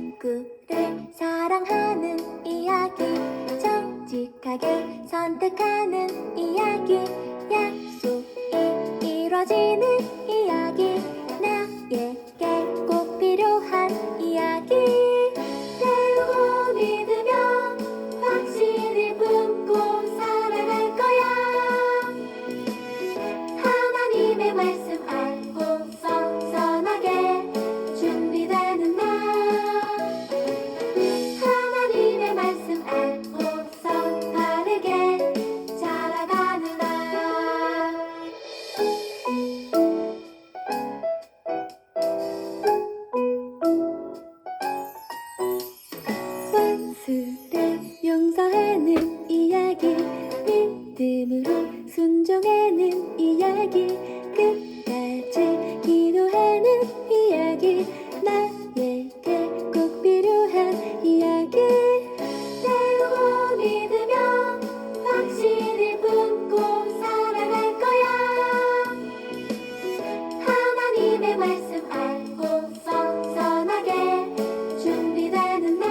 누구를 사랑하는 이야기, 정직하게 선택하는 이야기, 약속이 이뤄지는 이야기, 나에게 꼭 필요한 이야기. 배우고 믿으며 확신을 품고 살아갈 거야. 하나님의 말씀 알고서 선하게 준비되는 날, 하나님의 말씀 알고서 바르게 자라가는 날. 원수를 용서하는 이야기, 믿음으로 순종하는 이야기, 끝까지 기도하는 이야기, 나에게 꼭 필요한 이야기. 배우고 믿으며 확신을 품고 살아갈 거야. 하나님의 말씀 알고서 선하게 준비되는 날,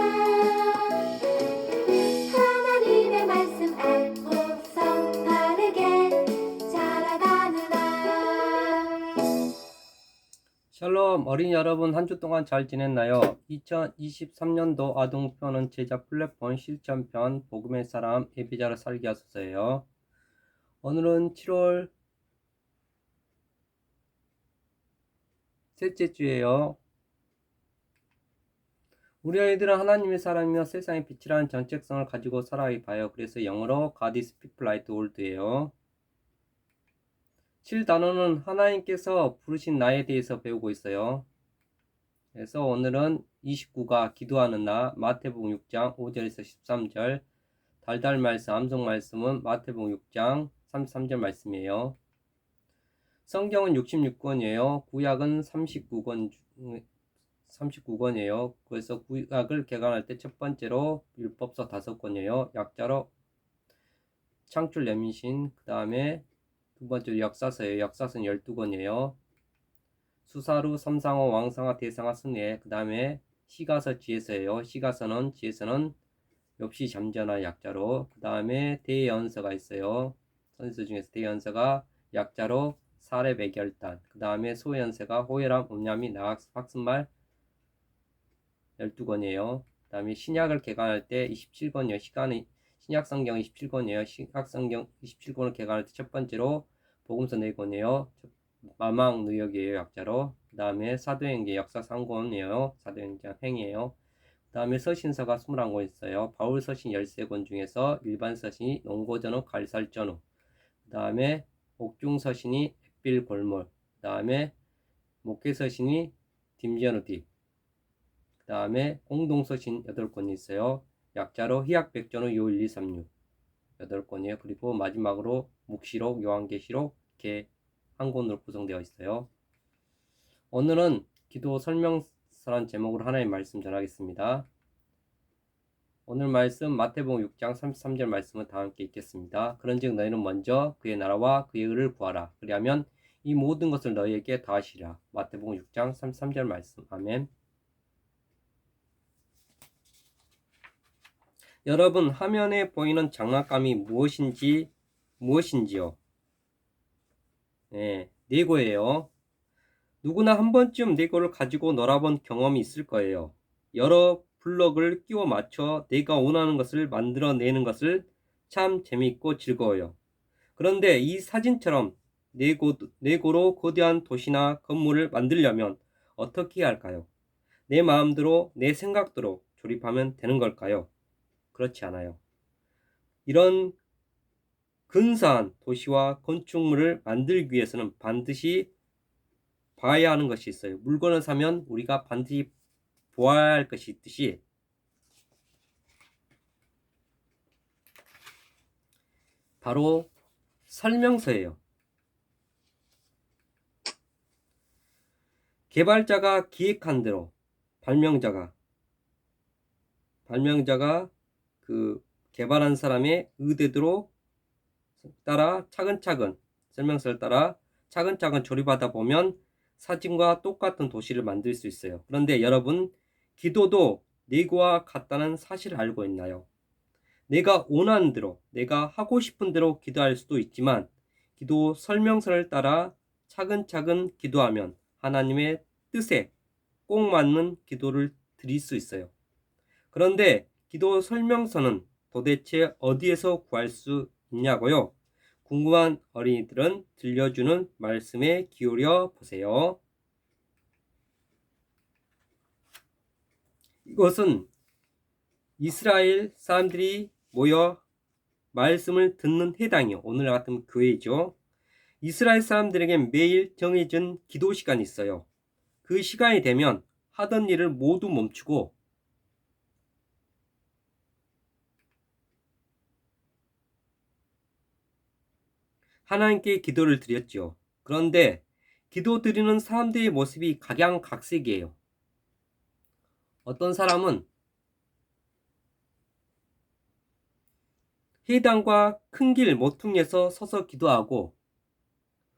하나님의 말씀 알고서 바르게 자라가는 날. 샬롬 어린이 여러분, 한 주 동안 잘 지냈나요? 2023년도 아동표는 제자 플랫폼 실천편 복음의 사람 예비자로 살게 하소서예요. 오늘은 7월 셋째 주예요. 우리 아이들은 하나님의 사람이며 세상의 빛이라는 정체성을 가지고 살아야 봐요. 그래서 영어로 God is people like the world예요. 7단원은 하나님께서 부르신 나에 대해서 배우고 있어요. 그래서 오늘은 29가 기도하는 나, 마태복음 6장 5절에서 13절, 달달 말씀, 암송 말씀은 마태복음 6장 33절 말씀이에요. 성경은 66권이에요. 구약은 39권이에요. 그래서 구약을 개관할 때 첫 번째로 율법서 5권이에요. 약자로 창출 레민신, 그 다음에 두 번째로 역사서예요. 역사서는 12권이에요. 수사루, 삼상어, 왕상어, 대상어, 승예, 그 다음에 시가서, 지혜서예요. 시가서는 지혜서는 욥시, 잠전하 약자로, 그 다음에 대연서가 있어요. 선서 중에서 대연서가 약자로 사례 백열단, 그 다음에 소연서가 호혜람, 음야미, 나학, 학습말 12권이에요. 그 다음에 신약을 개관할 때 27권이에요. 신약성경 27권이에요. 신약성경 27권을 개관할 때 첫 번째로 복음서 4권이에요. 마망 의역이에요. 약자로. 그 다음에 사도행전 역사 3권이에요. 사도행전 행이에요. 그 다음에 서신서가 21권 있어요. 바울 서신 13권 중에서 일반 서신이 농고전후, 갈살전후, 그 다음에 옥중 서신이 햇빌 골몰, 그 다음에 목회 서신이 딤전후 딥, 그 다음에 공동 서신 8권이 있어요. 약자로 희약백전후, 요 1, 2, 3, 6 8권이에요. 그리고 마지막으로 묵시록, 요한계시록, 개 한 권으로 구성되어 있어요. 오늘은 기도 설명서란 제목으로 하나의 말씀 전하겠습니다. 오늘 말씀 마태복음 6장 33절 말씀을 다 함께 읽겠습니다. 그런즉 너희는 먼저 그의 나라와 그의 의를 구하라. 그리하면 이 모든 것을 너희에게 더하시리라. 마태복음 6장 33절 말씀. 아멘. 여러분, 화면에 보이는 장난감이 무엇인지요? 네, 레고예요. 누구나 한 번쯤 레고를 가지고 놀아본 경험이 있을 거예요. 여러 블럭을 끼워 맞춰 내가 원하는 것을 만들어내는 것을 참 재미있고 즐거워요. 그런데 이 사진처럼 레고로 거대한 도시나 건물을 만들려면 어떻게 해야 할까요? 내 마음대로, 내 생각대로 조립하면 되는 걸까요? 그렇지 않아요. 이런 근사한 도시와 건축물을 만들기 위해서는 반드시 봐야 하는 것이 있어요. 물건을 사면 우리가 반드시 보아야 할 것이 있듯이 바로 설명서예요. 개발자가 기획한 대로 발명자가 그 개발한 사람의 의대로 따라 차근차근 설명서를 따라 차근차근 조립하다 보면 사진과 똑같은 도시를 만들 수 있어요. 그런데 여러분, 기도도 내가 같다는 사실을 알고 있나요? 내가 원하는 대로, 내가 하고 싶은 대로 기도할 수도 있지만 기도 설명서를 따라 차근차근 기도하면 하나님의 뜻에 꼭 맞는 기도를 드릴 수 있어요. 그런데 기도 설명서는 도대체 어디에서 구할 수 있냐고요? 궁금한 어린이들은 들려주는 말씀에 기울여 보세요. 이것은 이스라엘 사람들이 모여 말씀을 듣는 회당이요. 오늘 같은 교회죠. 이스라엘 사람들에게 매일 정해진 기도 시간이 있어요. 그 시간이 되면 하던 일을 모두 멈추고 하나님께 기도를 드렸죠. 그런데 기도 드리는 사람들의 모습이 각양각색이에요. 어떤 사람은 회당과 큰 길 모퉁이에서 서서 기도하고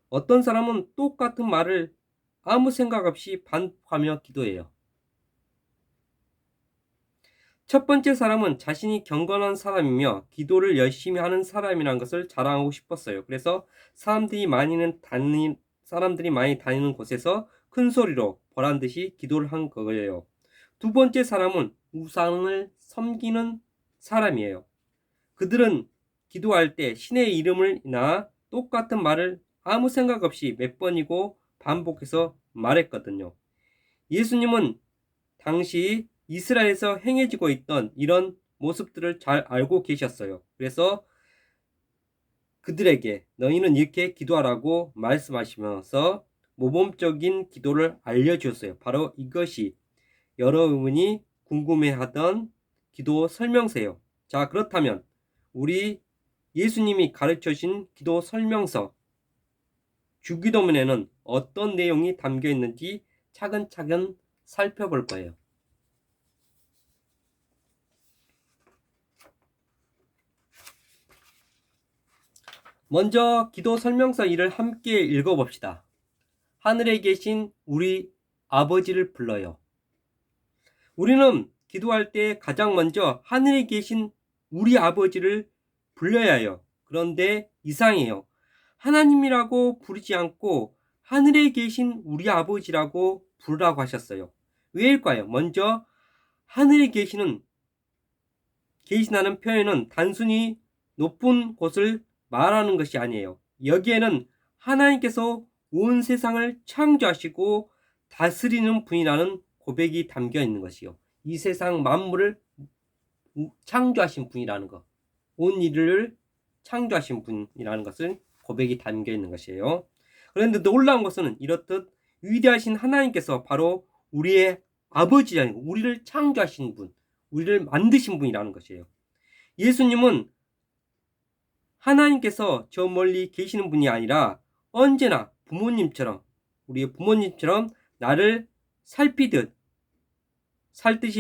어떤 사람은 똑같은 말을 아무 생각 없이 반복하며 기도해요. 첫 번째 사람은 자신이 경건한 사람이며 기도를 열심히 하는 사람이라는 것을 자랑하고 싶었어요. 그래서 사람들이 많이 다니는 곳에서 큰 소리로 보란 듯이 기도를 한 거예요. 두 번째 사람은 우상을 섬기는 사람이에요. 그들은 기도할 때 신의 이름을나 똑같은 말을 아무 생각 없이 몇 번이고 반복해서 말했거든요. 예수님은 당시 이스라엘에서 행해지고 있던 이런 모습들을 잘 알고 계셨어요. 그래서 그들에게 너희는 이렇게 기도하라고 말씀하시면서 모범적인 기도를 알려주었어요. 바로 이것이 여러분이 궁금해하던 기도 설명서예요. 자, 그렇다면 우리 예수님이 가르쳐 주신 기도 설명서 주기도문에는 어떤 내용이 담겨 있는지 차근차근 살펴볼 거예요. 먼저 기도 설명서 1을 함께 읽어봅시다. 하늘에 계신 우리 아버지를 불러요. 우리는 기도할 때 가장 먼저 하늘에 계신 우리 아버지를 불러야 해요. 그런데 이상해요. 하나님이라고 부르지 않고 하늘에 계신 우리 아버지라고 부르라고 하셨어요. 왜일까요? 먼저 하늘에 계시다는 표현은 단순히 높은 곳을 말하는 것이 아니에요. 여기에는 하나님께서 온 세상을 창조하시고 다스리는 분이라는 고백이 담겨 있는 것이요. 이 세상 만물을 창조하신 분이라는 것, 온 일을 창조하신 분이라는 것을 고백이 담겨 있는 것이에요. 그런데 놀라운 것은 이렇듯 위대하신 하나님께서 바로 우리의 아버지라는, 우리를 창조하신 분, 우리를 만드신 분이라는 것이에요. 예수님은 하나님께서 저 멀리 계시는 분이 아니라 언제나 부모님처럼, 우리의 부모님처럼 나를 살듯이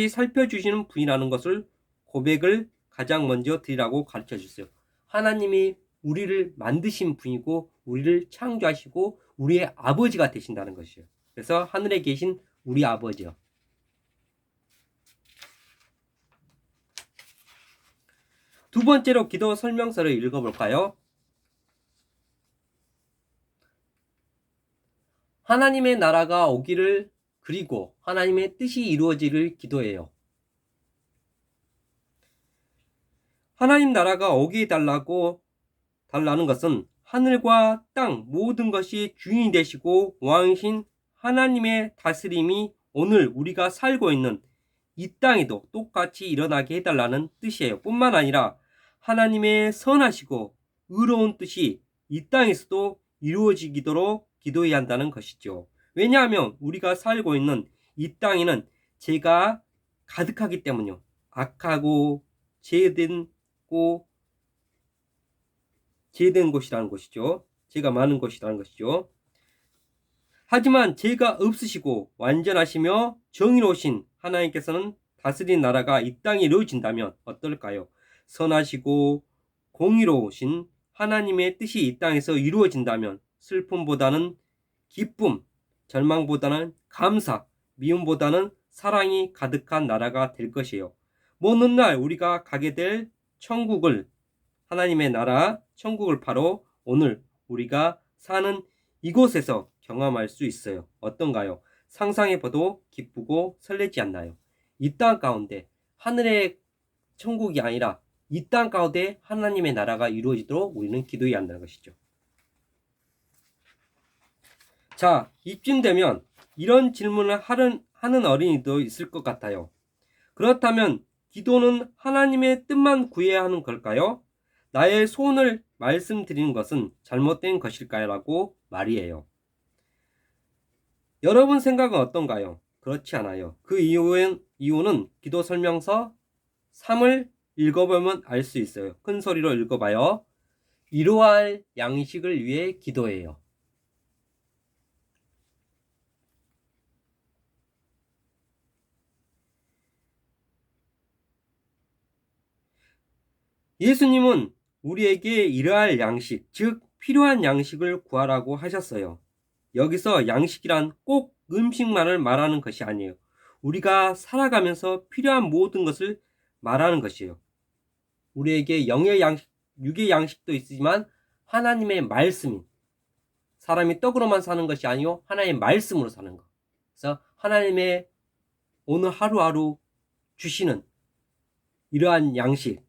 살펴주시는 분이라는 것을 고백을 가장 먼저 드리라고 가르쳐 주세요. 하나님이 우리를 만드신 분이고 우리를 창조하시고 우리의 아버지가 되신다는 것이에요. 그래서 하늘에 계신 우리 아버지요. 두 번째로 기도 설명서를 읽어볼까요? 하나님의 나라가 오기를 그리고 하나님의 뜻이 이루어지기를 기도해요. 하나님 나라가 오게 달라는 것은 하늘과 땅 모든 것이 주인이 되시고 왕이신 하나님의 다스림이 오늘 우리가 살고 있는 이 땅에도 똑같이 일어나게 해달라는 뜻이에요. 뿐만 아니라 하나님의 선하시고 의로운 뜻이 이 땅에서도 이루어지도록 기도해야 한다는 것이죠. 왜냐하면 우리가 살고 있는 이 땅에는 죄가 가득하기 때문이요. 악하고 죄된 곳이라는 것이죠. 죄가 많은 곳이라는 것이죠. 하지만 죄가 없으시고 완전하시며 정의로우신 하나님께서는 다스린 나라가 이 땅에 이루어진다면 어떨까요? 선하시고 공의로우신 하나님의 뜻이 이 땅에서 이루어진다면 슬픔보다는 기쁨, 절망보다는 감사, 미움보다는 사랑이 가득한 나라가 될 것이에요. 먼 훗날 우리가 가게 될 천국을, 하나님의 나라 천국을 바로 오늘 우리가 사는 이곳에서 경험할 수 있어요. 어떤가요? 상상해봐도 기쁘고 설레지 않나요? 이 땅 가운데 하늘의 천국이 아니라 이 땅 가운데 하나님의 나라가 이루어지도록 우리는 기도해야 한다는 것이죠. 자, 이쯤 되면 이런 질문을 하는 어린이도 있을 것 같아요. 그렇다면 기도는 하나님의 뜻만 구해야 하는 걸까요? 나의 소원을 말씀드리는 것은 잘못된 것일까요? 라고 말이에요. 여러분 생각은 어떤가요? 그렇지 않아요. 그 이유는 기도 설명서 3을 읽어보면 알 수 있어요. 큰 소리로 읽어봐요. 이러할 양식을 위해 기도해요. 예수님은 우리에게 이러할 양식, 즉 필요한 양식을 구하라고 하셨어요. 여기서 양식이란 꼭 음식만을 말하는 것이 아니에요. 우리가 살아가면서 필요한 모든 것을 말하는 것이에요. 우리에게 영의 양식, 육의 양식도 있지만 하나님의 말씀이, 사람이 떡으로만 사는 것이 아니요 하나님의 말씀으로 사는 것. 그래서 하나님의 오늘 하루하루 주시는 이러한 양식,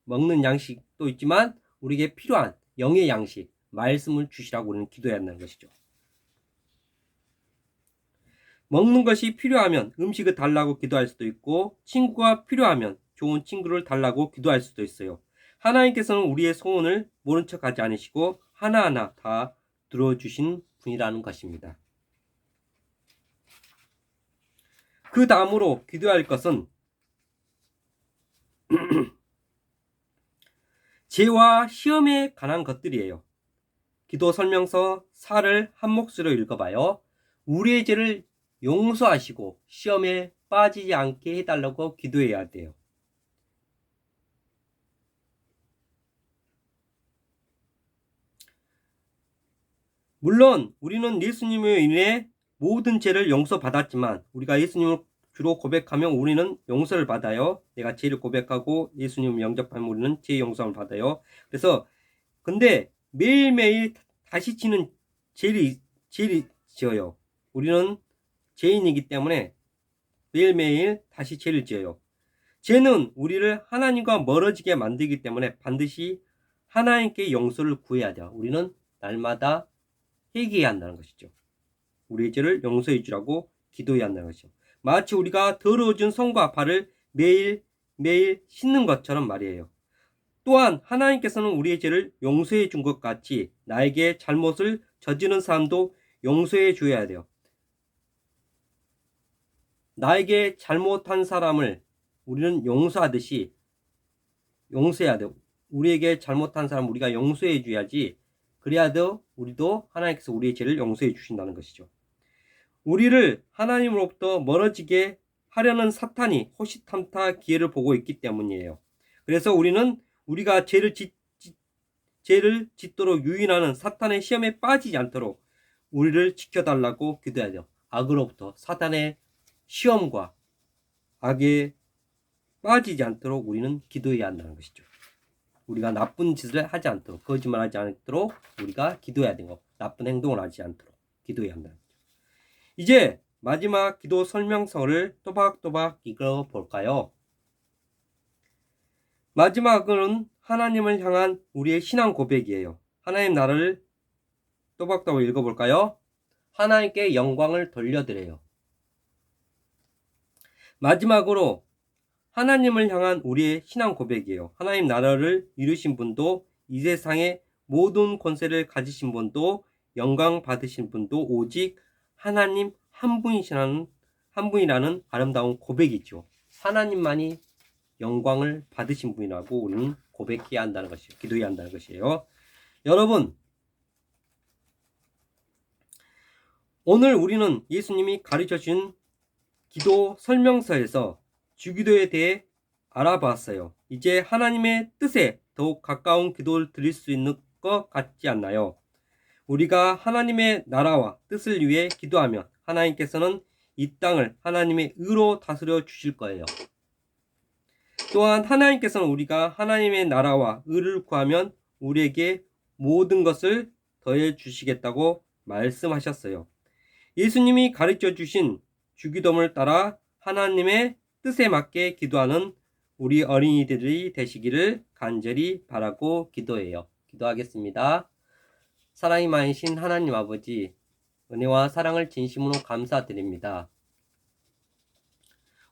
먹는 양식도 있지만 우리에게 필요한 영의 양식, 말씀을 주시라고 우리는 기도해야 한다는 것이죠. 먹는 것이 필요하면 음식을 달라고 기도할 수도 있고, 친구가 필요하면 좋은 친구를 달라고 기도할 수도 있어요. 하나님께서는 우리의 소원을 모른 척하지 않으시고 하나하나 다 들어주신 분이라는 것입니다. 그 다음으로 기도할 것은 죄와 시험에 관한 것들이에요. 기도 설명서 4를 한 목소리로 읽어봐요. 우리의 죄를 용서하시고 시험에 빠지지 않게 해달라고 기도해야 돼요. 물론 우리는 예수님으로 인해 모든 죄를 용서받았지만 우리가 예수님을 주로 고백하면 우리는 용서를 받아요. 내가 죄를 고백하고 예수님을 영접하면 우리는 죄 용서를 받아요. 그래서 근데 매일매일 다시 지는 죄를 지어요. 우리는 죄인이기 때문에 매일매일 다시 죄를 지어요. 죄는 우리를 하나님과 멀어지게 만들기 때문에 반드시 하나님께 용서를 구해야 돼요. 우리는 날마다 회개해야 한다는 것이죠. 우리의 죄를 용서해 주라고 기도해야 한다는 것이죠. 마치 우리가 더러워진 손과 발을 매일 씻는 것처럼 말이에요. 또한 하나님께서는 우리의 죄를 용서해 준 것 같이 나에게 잘못을 저지른 사람도 용서해 줘야 돼요. 나에게 잘못한 사람을 우리는 용서하듯이 용서해야 돼요. 우리에게 잘못한 사람 우리가 용서해 줘야지, 그래야 우리도 하나님께서 우리의 죄를 용서해 주신다는 것이죠. 우리를 하나님으로부터 멀어지게 하려는 사탄이 호시탐탐 기회를 보고 있기 때문이에요. 그래서 우리는 우리가 죄를 짓도록 유인하는 사탄의 시험에 빠지지 않도록 우리를 지켜달라고 기도해야 돼요. 악으로부터, 사탄의 시험과 악에 빠지지 않도록 우리는 기도해야 한다는 것이죠. 우리가 나쁜 짓을 하지 않도록, 거짓말하지 않도록 우리가 기도해야 되고, 나쁜 행동을 하지 않도록 기도해야 한다는 거죠. 이제 마지막 기도 설명서를 또박또박 읽어볼까요? 마지막은 하나님을 향한 우리의 신앙 고백이에요. 하나님 나라를 또박또박 읽어볼까요? 하나님께 영광을 돌려드려요. 마지막으로 하나님을 향한 우리의 신앙 고백이에요. 하나님 나라를 이루신 분도, 이 세상의 모든 권세를 가지신 분도, 영광 받으신 분도 오직 하나님 한 분이라는 아름다운 고백이죠. 하나님만이 영광을 받으신 분이라고 우리는 고백해야 한다는 것이에요. 기도해야 한다는 것이에요. 여러분, 오늘 우리는 예수님이 가르쳐 주신 기도 설명서에서 주기도에 대해 알아봤어요. 이제 하나님의 뜻에 더욱 가까운 기도를 드릴 수 있는 것 같지 않나요? 우리가 하나님의 나라와 뜻을 위해 기도하면 하나님께서는 이 땅을 하나님의 의로 다스려 주실 거예요. 또한 하나님께서는 우리가 하나님의 나라와 의를 구하면 우리에게 모든 것을 더해 주시겠다고 말씀하셨어요. 예수님이 가르쳐 주신 주기도문을 따라 하나님의 뜻에 맞게 기도하는 우리 어린이들이 되시기를 간절히 바라고 기도해요. 기도하겠습니다. 사랑이 많으신 하나님 아버지, 은혜와 사랑을 진심으로 감사드립니다.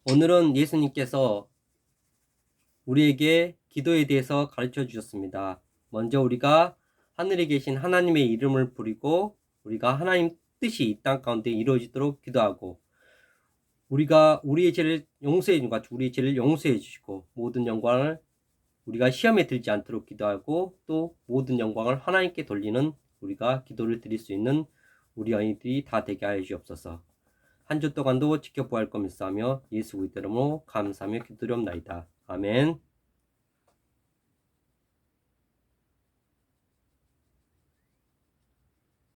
오늘은 예수님께서 우리에게 기도에 대해서 가르쳐 주셨습니다. 먼저 우리가 하늘에 계신 하나님의 이름을 부리고 우리가 하나님 뜻이 이 땅 가운데 이루어지도록 기도하고, 우리가 우리의 죄를 용서해 준 것 같이 우리의 죄를 용서해 주시고, 모든 영광을 우리가 시험에 들지 않도록 기도하고, 또 모든 영광을 하나님께 돌리는 우리가 기도를 드릴 수 있는 우리 아이들이 다 되게 하여 주옵소서. 한 주 동안도 지켜보아 할 것 믿사하며 예수 그리스도 이름으로 감사하며 기도드리옵나이다. 아멘.